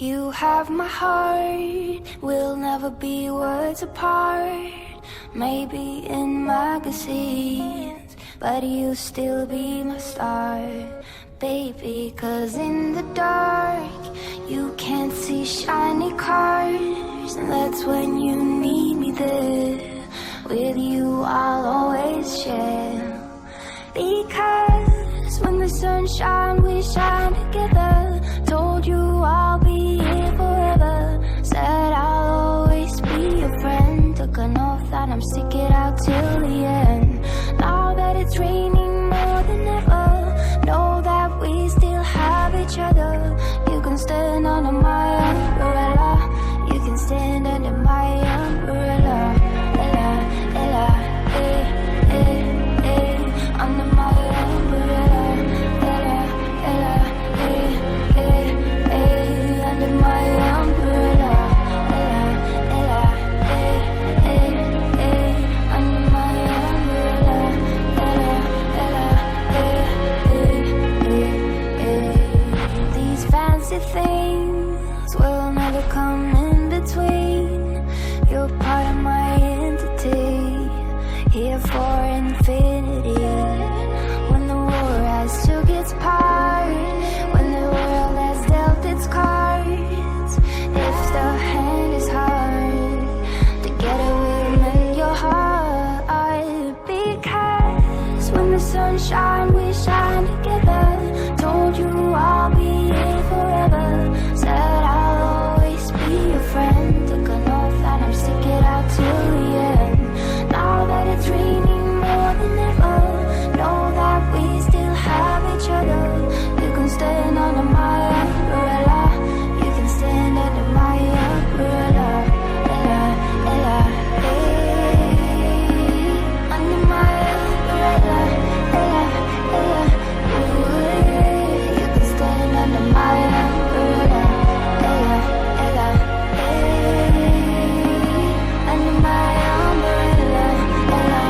You have my heart, we'll never be words apart. Maybe in magazines, but you'll still be my star, baby. 'Cause in the dark, you can't see shiny cars, and that's when you need me there. With you I'll always share, because when the sun shines, we shine together. Told you I'll be here forever, said I'll always be your friend. Took an oath that I'm stick it out till the end. Now that it's raining more than ever, know that we still have each other. You can stand under my umbrella, you can stand under my umbrella. Ella, Ella, eh, eh, eh, under my umbrella. Ella, Ella, eh, eh, eh, under my umbrella. Ella, Ella, eh, eh, eh, under my umbrella. Ella, Ella, eh, eh, eh. These fancy things will never come in between. You're part of my entity, here for infinity. When the war has took its part, when the world has dealt its cards, if the hand is hard, together we'll mend your heart. Because when the sun shines, we shine together. Told you I'll be here forever, said I'll always be your friend. Took an oath that I'm stick it out till the end. Now that it's raining more than ever, know that we still have each other. You can stand under my umbrella, you can stand under my umbrella. Ella, Ella, eh, under my umbrella. Ella, Ella, ooh, you can stand under my umbrella. Ella, Ella, eh, under my umbrella. Ella,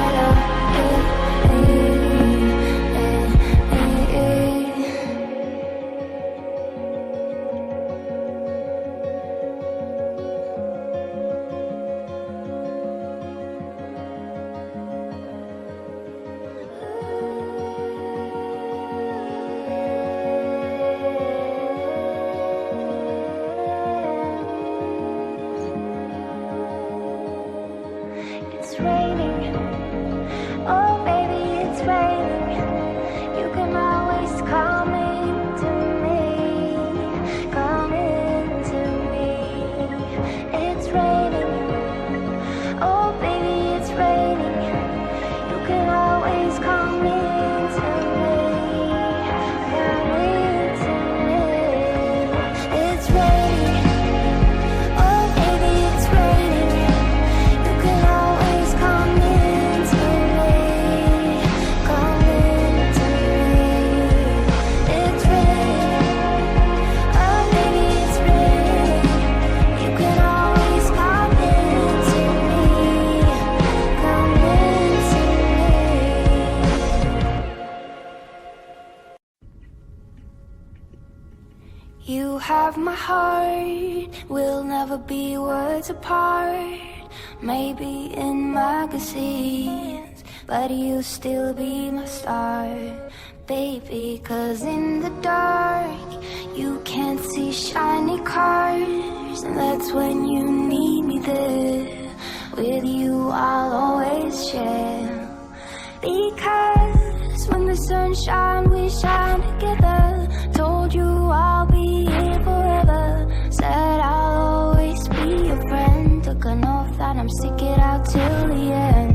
Ella, eh, eh, eh, eh. It's raining, oh baby, it's raining. You can always come into me, come into me. It's raining, oh baby, it's raining. You can always come into me, come into me. It's raining, oh baby, it's raining. You can always come into me, come into me. It's raining, oh baby, it's raining. You can always come into me, come into me. You have my heart, we'll never be words apart. Maybe in magazines, but you'll still be my star, baby. 'Cause in the dark, you can't see shiny cars, and that's when you need me there. With you I'll always share, because when the sun shines, we shine together. Told you I'll be here forever, said I'll always be your friend. Took an oath that I'm stick it out till the end.